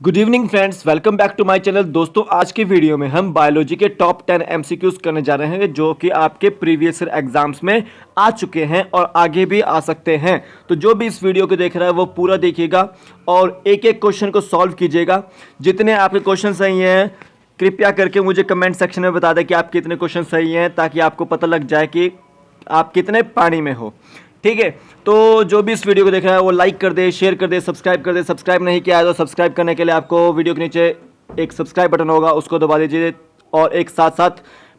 Good evening friends, welcome back to my channel. दोस्तों, आज के वीडियो में हम बायोलॉजी के टॉप 10 एमसीक्यूज करने जा रहे हैं जो कि आपके प्रीवियस ईयर एग्जाम्स में आ चुके हैं और आगे भी आ सकते हैं। तो जो भी इस वीडियो को देख रहा है वो पूरा देखिएगा और एक एक क्वेश्चन को सॉल्व कीजिएगा। जितने आपके क्वेश्चन सही हैं कृपया करके मुझे कमेंट सेक्शन में बता दें कि आप कितने क्वेश्चन सही हैं, ताकि आपको पता लग जाए कि आप कितने पानी में हो। ठीक है, तो जो भी इस वीडियो को देख रहा है वो लाइक कर दे, शेयर कर दे, सब्सक्राइब कर दे। सब्सक्राइब नहीं किया है तो सब्सक्राइब करने के लिए आपको वीडियो के नीचे एक सब्सक्राइब बटन होगा, उसको दबा दीजिए और एक साथ साथ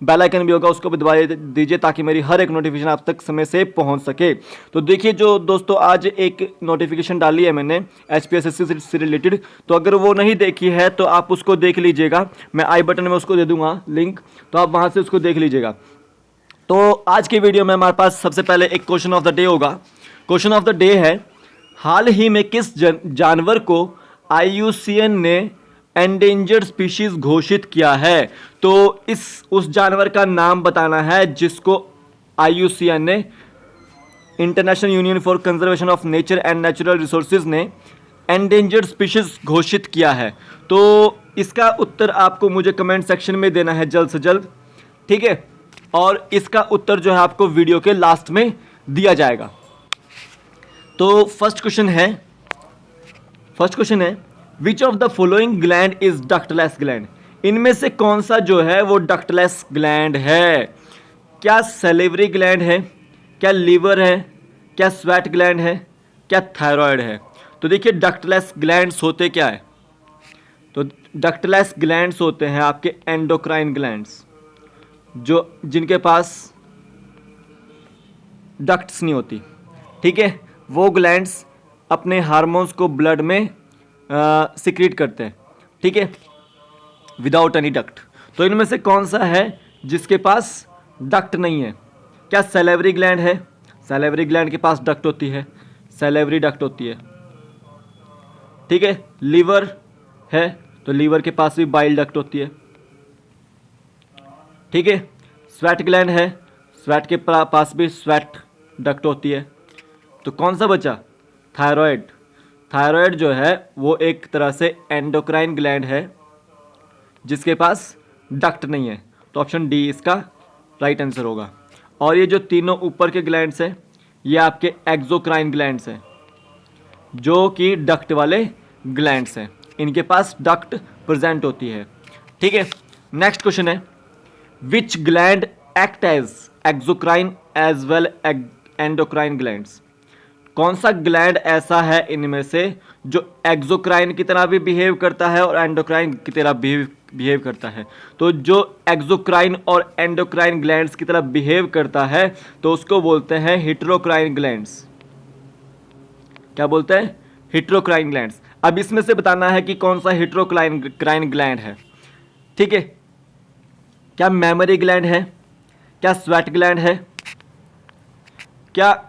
बेल आइकन भी होगा, उसको भी दबा दीजिए ताकि मेरी हर एक नोटिफिकेशन आप तक समय से पहुंच सके। तो देखिए, जो दोस्तों आज एक नोटिफिकेशन डाली है मैंने HPSSC से रिलेटेड, तो अगर वो नहीं देखी है तो आप उसको देख लीजिएगा। मैं आई बटन में उसको दे दूंगा लिंक, तो आप वहां से उसको देख लीजिएगा। तो आज के वीडियो में हमारे पास सबसे पहले एक क्वेश्चन ऑफ द डे होगा। क्वेश्चन ऑफ द डे है, हाल ही में किस जानवर को IUCN ने एंडेंजर्ड स्पीशीज घोषित किया है? तो उस जानवर का नाम बताना है जिसको IUCN ने, international union for conservation of nature and natural resources ने एंडेंजर्ड स्पीशीज घोषित किया है। तो इसका उत्तर आपको मुझे कमेंट सेक्शन में देना है जल्द से जल्द, ठीक है? और इसका उत्तर जो है आपको वीडियो के लास्ट में दिया जाएगा। तो फर्स्ट क्वेश्चन है which of the following gland is ductless gland? इनमें से कौन सा जो है वो डक्टलेस ग्लैंड है? क्या सैलिवरी ग्लैंड है, क्या लीवर है, क्या स्वेट ग्लैंड है, क्या थायराइड है? तो देखिए, डक्टलेस ग्लैंड्स होते क्या है? तो डक्टलेस ग्लैंड्स होते हैं आपके एंडोक्राइन ग्लैंड्स, जो जिनके पास डक्ट्स नहीं होती। ठीक है, वो ग्लैंड्स अपने हार्मोन्स को ब्लड में सिक्रीट करते हैं, ठीक है, विदाउट एनी डक्ट। तो इनमें से कौन सा है जिसके पास डक्ट नहीं है? क्या सैलिवरी ग्लैंड है? सैलिवरी ग्लैंड के पास डक्ट होती है, सैलिवरी डक्ट होती है, ठीक है। लीवर है तो लीवर के पास भी बाइल डक्ट होती है, ठीक है। स्वेट ग्लैंड है, स्वेट के पास भी स्वेट डक्ट होती है। तो कौन सा बचा? थायराइड। थायराइड जो है वो एक तरह से एंडोक्राइन ग्लैंड है जिसके पास डक्ट नहीं है। तो ऑप्शन डी इसका राइट आंसर होगा। और ये जो तीनों ऊपर के ग्लैंड्स हैं ये आपके एक्सोक्राइन ग्लैंड्स हैं, जो कि डक्ट वाले ग्लैंड्स हैं, इनके पास डक्ट प्रेजेंट होती है, ठीक है। नेक्स्ट क्वेश्चन है, which gland act as exocrine as well endocrine glands? कौन सा ग्लैंड ऐसा है इनमें से जो एक्सोक्राइन की तरह भी बिहेव करता है और एंडोक्राइन की तरह बिहेव करता है? तो जो एक्सोक्राइन और एंडोक्राइन ग्लैंड्स की तरह बिहेव करता है तो उसको बोलते हैं हेटेरोक्राइन ग्लैंड्स। क्या बोलते हैं? हेटेरोक्राइन ग्लैंड्स। अब इसमें से बताना है कि कौन सा हेटेरोक्राइन ग्लैंड है, ठीक है। क्या मेमोरी ग्लैंड है, क्या स्वेट ग्लैंड है, क्या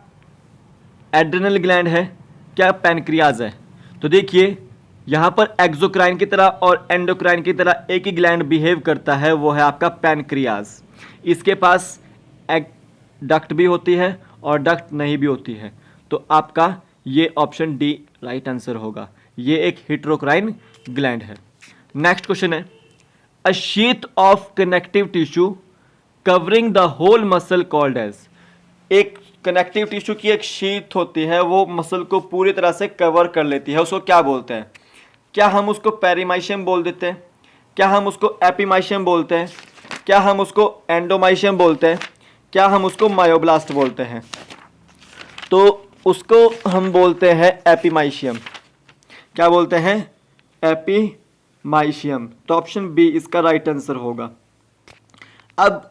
एड्रिनल ग्लैंड है, क्या पैनक्रियाज है? तो देखिए, यहाँ पर एक्सोक्राइन की तरह और एंडोक्राइन की तरह एक ही ग्लैंड बिहेव करता है, वो है आपका पैनक्रियाज। इसके पास डक्ट भी होती है और डक्ट नहीं भी होती है। तो आपका ये ऑप्शन डी राइट आंसर होगा। ये एक हेटेरोक्राइन ग्लैंड है। नेक्स्ट क्वेश्चन है, a sheath of connective tissue covering the whole muscle called as? एक कनेक्टिव टिश्यू की एक शीथ होती है, वो मसल को पूरी तरह से कवर कर लेती है, उसको क्या बोलते हैं? क्या हम उसको पेरीमाइशियम बोल देते हैं, क्या हम उसको एपीमाइशियम बोलते हैं, क्या हम उसको एंडोमाइशियम बोलते हैं, क्या हम उसको मायोब्लास्ट बोलते हैं? तो उसको हम बोलते हैं एपीमाइशियम। क्या बोलते हैं? एपीमाइशियम। तो ऑप्शन बी इसका राइट आंसर होगा। अब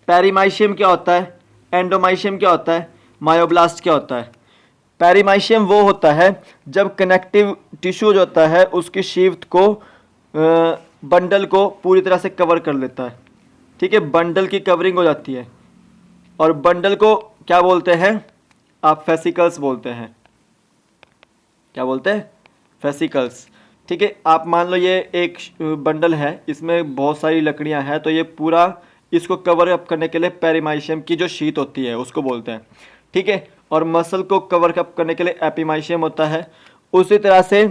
पेरीमाइशियम क्या होता है, एंडोमाइशियम क्या होता है, मायोब्लास्ट क्या होता है? पेरीमाइशियम वो होता है जब कनेक्टिव टिश्यू जो होता है उसकी शीफ्ट को बंडल को पूरी तरह से कवर कर लेता है, ठीक है, बंडल की कवरिंग हो जाती है। और बंडल को क्या बोलते हैं आप? फेसिकल्स बोलते हैं। क्या बोलते हैं? फेसिकल्स, ठीक है। आप मान लो ये एक बंडल है, इसमें बहुत सारी लकड़ियां हैं, तो ये पूरा इसको कवर अप करने के लिए पेरीमाइशियम की जो शीट होती है उसको बोलते हैं, ठीक है। और मसल को कवर अप करने के लिए एपीमाइशियम होता है। उसी तरह से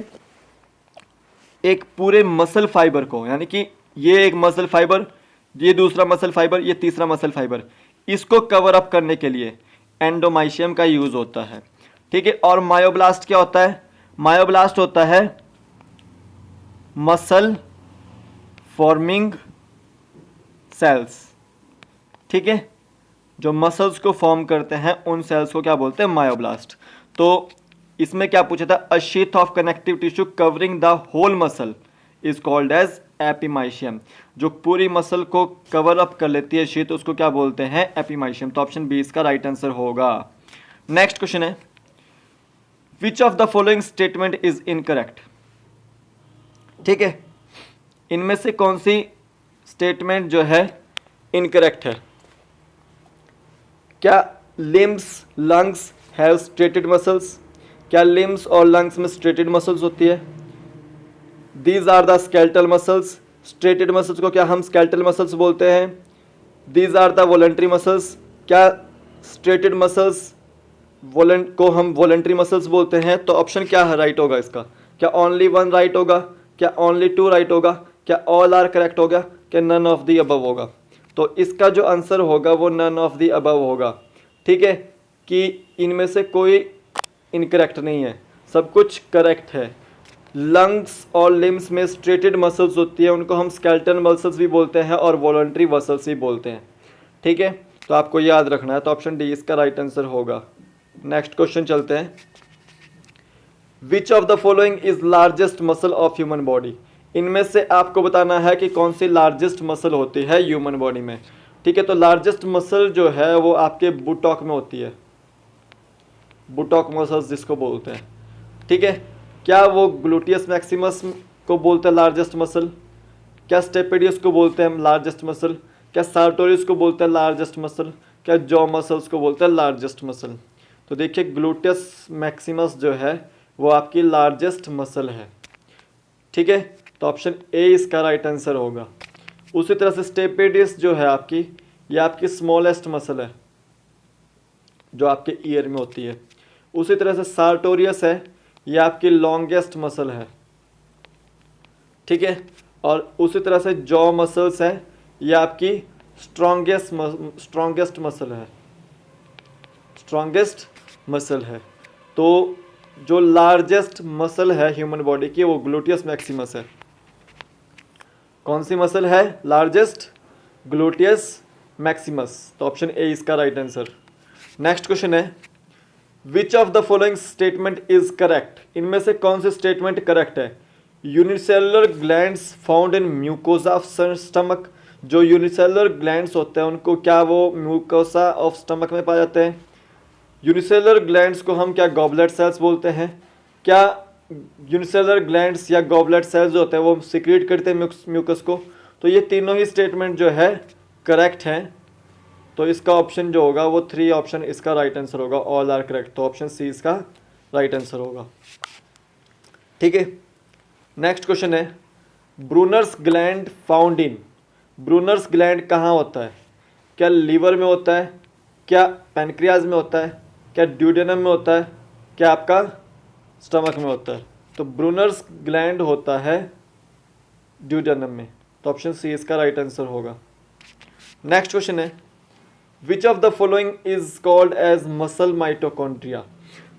एक पूरे मसल फाइबर को, यानी कि ये एक मसल फाइबर, ये दूसरा मसल फाइबर, ये तीसरा मसल फाइबर, इसको कवर अप करने के लिए एंडोमाइशियम का यूज होता है। ठीक है, और मायोब्लास्ट क्या होता है? मायोब्लास्ट होता है मसल फॉर्मिंग सेल्स। ठीक है, जो मसल्स को फॉर्म करते हैं उन सेल्स को क्या बोलते हैं? मायोब्लास्ट। तो इसमें क्या पूछा था? A sheath of connective tissue covering the whole muscle is called as epimysium. जो पूरी मसल को कवर अप कर लेती है शीथ, उसको क्या बोलते हैं? एपिमाइशियम। तो ऑप्शन बी इसका राइट आंसर होगा। नेक्स्ट क्वेश्चन है, which of the following statement is incorrect? ठीक है, इनमें से कौन सी स्टेटमेंट जो है इनकरेक्ट है? क्या limbs lungs have striated muscles? क्या लिम्स और लंग्स में स्ट्रेटेड मसल्स होती है? These are the skeletal muscles. Striated muscles को क्या हम स्केलेटल मसल्स बोलते हैं? These are the voluntary muscles. क्या स्ट्रेटेड मसल्स को हम वॉलंटरी मसल्स बोलते हैं? तो ऑप्शन क्या है राइट होगा इसका? क्या ओनली वन राइट होगा? क्या ओनली टू राइट होगा? क्या ऑल आर करेक्ट होगा? क्या नन ऑफ दी अबव होगा? तो इसका जो आंसर होगा वो नन ऑफ दी अबव होगा। ठीक है, कि इनमें से कोई इनकरेक्ट नहीं है, सब कुछ करेक्ट है। लंग्स और लिम्स में स्ट्रेटेड मसल्स होती है, उनको हम स्केलेटल मसल्स भी बोलते हैं और वॉलंटरी मसल्स भी बोलते हैं। ठीक है, तो आपको याद रखना है। तो ऑप्शन डी इसका राइट आंसर होगा। नेक्स्ट क्वेश्चन चलते हैं, विच of the following is largest muscle of human body? इनमें से आपको बताना है कि कौन सी लार्जेस्ट मसल होती है ह्यूमन बॉडी में। ठीक है, तो लार्जेस्ट मसल जो है वो आपके बुटॉक में होती है, बुटॉक मसल्स जिसको बोलते हैं। ठीक है, क्या वो ग्लूटियस मैक्सिमस को बोलते हैं लार्जेस्ट मसल? क्या स्टेपेडियस को बोलते हैं लार्जेस्ट मसल? क्या सार्टोरियस को बोलते हैं लार्जेस्ट मसल? क्या जॉ मसल्स को बोलते हैं लार्जेस्ट मसल? तो देखिए, ग्लूटियस मैक्सिमस जो है वो आपकी लार्जेस्ट मसल है। ठीक है, तो ऑप्शन ए इसका राइट आंसर होगा। उसी तरह से स्टेपेडियस जो है आपकी, ये आपकी स्मॉलेस्ट मसल है जो आपके ईयर में होती है। उसी तरह से सार्टोरियस है, ये आपकी लॉन्गेस्ट मसल है। ठीक है, और उसी तरह से जॉ मसल्स है, ये आपकी स्ट्रॉन्गेस्ट मसल है, स्ट्रॉन्गेस्ट मसल है। तो जो लार्जेस्ट मसल है ह्यूमन बॉडी की वो ग्लूटियस मैक्सिमस है। कौन सी मसल है लार्जेस्ट? Gluteus Maximus. तो ऑप्शन ए इसका राइट आंसर। नेक्स्ट क्वेश्चन है, which of the following statement is correct? इनमें से कौन सी स्टेटमेंट करेक्ट है? Unicellular glands found in mucosa of stomach. जो यूनिसेलुलर ग्लैंड्स होते हैं उनको क्या वो म्यूकोसा ऑफ स्टमक में पाए जाते हैं? यूनिसेलुलर ग्लैंड्स को हम क्या गॉबलेट सेल्स बोलते हैं? क्या यूनिसेलुलर ग्लैंड्स या गॉबलेट सेल्स जो होते हैं वो सिक्रीट करते हैं म्यूकस को? तो ये तीनों ही स्टेटमेंट जो है करेक्ट हैं। तो इसका ऑप्शन जो होगा वो 3 ऑप्शन इसका राइट आंसर होगा, ऑल आर करेक्ट। तो ऑप्शन सी इसका राइट आंसर होगा। ठीक है, नेक्स्ट क्वेश्चन है, Brunner's gland found in. Brunner's gland कहाँ होता है? क्या लीवर में होता है? क्या पैनक्रियाज में होता है? क्या ड्यूडेनम में होता है? क्या आपका स्टमक में होता है? तो ब्रूनर्स ग्लैंड होता है ड्यूडेनम में। तो ऑप्शन सी इसका राइट आंसर होगा। नेक्स्ट क्वेश्चन है, which of the following is called as muscle mitochondria?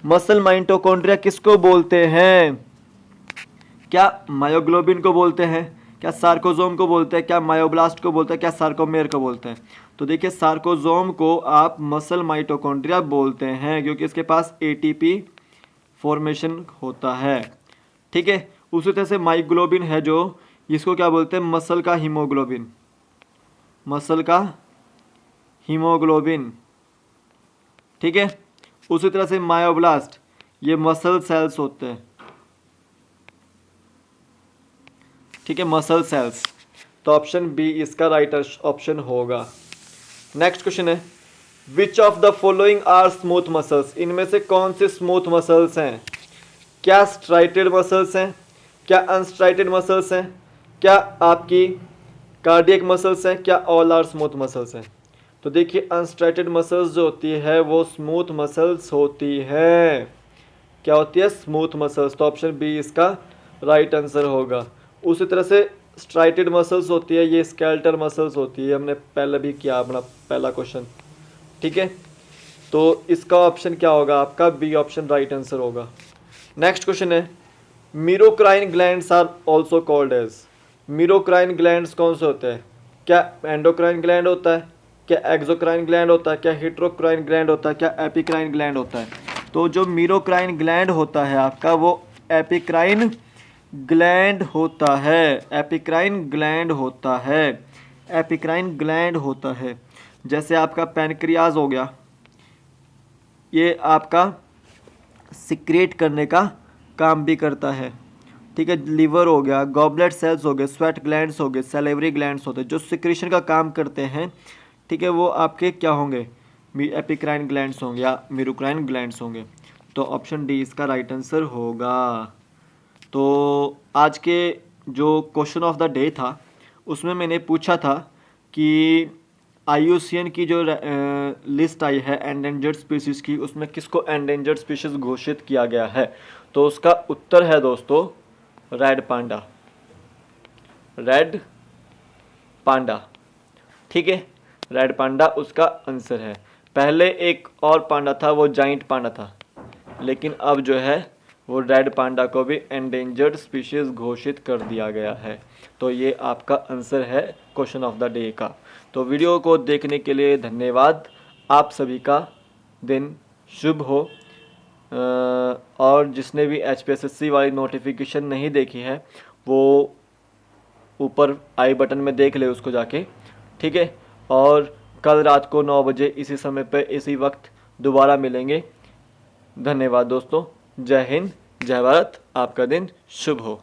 Muscle mitochondria किसको बोलते हैं? क्या मायोग्लोबिन को बोलते हैं? क्या सार्कोजोम को बोलते हैं? क्या मायोब्लास्ट को बोलते हैं? क्या सार्कोमेर को बोलते हैं? तो देखिए, सार्कोजोम को आप मसल माइटोकॉन्ड्रिया बोलते हैं क्योंकि इसके पास एटीपी फॉर्मेशन होता है। ठीक है, उसी तरह से माइग्लोबिन है जो, इसको क्या बोलते हैं? मसल का हीमोग्लोबिन, मसल का हीमोग्लोबिन। ठीक है, उसी तरह से मायोब्लास्ट, ये मसल सेल्स होते हैं। ठीक है, मसल सेल्स। तो ऑप्शन बी इसका राइट ऑप्शन होगा। नेक्स्ट क्वेश्चन है, which of the following are smooth muscles? इनमें से कौन से स्मूथ मसल्स हैं? क्या स्ट्राइटेड मसल्स हैं? क्या अनस्ट्राइटेड मसल्स हैं? क्या आपकी कार्डियक मसल्स हैं? क्या ऑल आर स्मूथ मसल्स हैं? तो देखिए, अनस्ट्राइटेड मसल्स जो होती है वो स्मूथ मसल्स होती है। क्या होती है? Smooth muscles. तो ऑप्शन बी इसका राइट आंसर होगा। उसी तरह से स्ट्राइटेड मसल्स होती है, ये स्केलेटल मसल्स होती है, हमने पहले भी किया अपना पहला क्वेश्चन, ठीक है। तो इसका ऑप्शन क्या होगा आपका, बी ऑप्शन राइट आंसर होगा। नेक्स्ट क्वेश्चन है, merocrine glands are also called as. Merocrine glands कौन से होते हैं, क्या एंडोक्राइन ग्लैंड होता है, क्या एक्सोक्राइन ग्लैंड होता है, क्या हेटेरोक्राइन ग्लैंड होता है, क्या एपिक्राइन ग्लैंड होता है। तो जो मीरोक्राइन ग्लैंड होता है आपका वो एपिक्राइन ग्लैंड होता है, एपिक्राइन ग्लैंड होता है, एपिक्राइन ग्लैंड होता है। जैसे आपका पैनक्रियाज हो गया, ये आपका सिक्रेट करने का काम भी करता है, ठीक है। लिवर हो गया, गॉबलेट सेल्स हो गए, स्वेट ग्लैंड्स हो गए, सैलिवरी ग्लैंड्स होते हैं जो सिक्रेशन का काम करते हैं, ठीक है। वो आपके क्या होंगे, एपिक्राइन ग्लैंड्स होंगे या मीरोक्राइन ग्लैंड्स होंगे। तो ऑप्शन डी इसका राइट आंसर होगा। तो आज के जो क्वेश्चन ऑफ द डे था उसमें मैंने पूछा था कि IUCN की जो लिस्ट आई है एंडेंजर्ड स्पीशीज़ की, उसमें किसको एंडेंजर्ड स्पीशीज़ घोषित किया गया है। तो उसका उत्तर है दोस्तों रेड पांडा, रेड पांडा, ठीक है। रेड पांडा उसका आंसर है। पहले एक और पांडा था, वो जाइंट पांडा था, लेकिन अब जो है वो रेड पांडा को भी एंडेंजर्ड स्पीशीज़ घोषित कर दिया गया है। तो ये आपका आंसर है क्वेश्चन ऑफ द डे का। तो वीडियो को देखने के लिए धन्यवाद। आप सभी का दिन शुभ हो। और जिसने भी HPSSC वाली नोटिफिकेशन नहीं देखी है वो ऊपर आई बटन में देख ले उसको जाके, ठीक है। और कल रात को 9 बजे इसी समय पे इसी वक्त दोबारा मिलेंगे। धन्यवाद दोस्तों, जय हिंद, जय भारत, आपका दिन शुभ हो।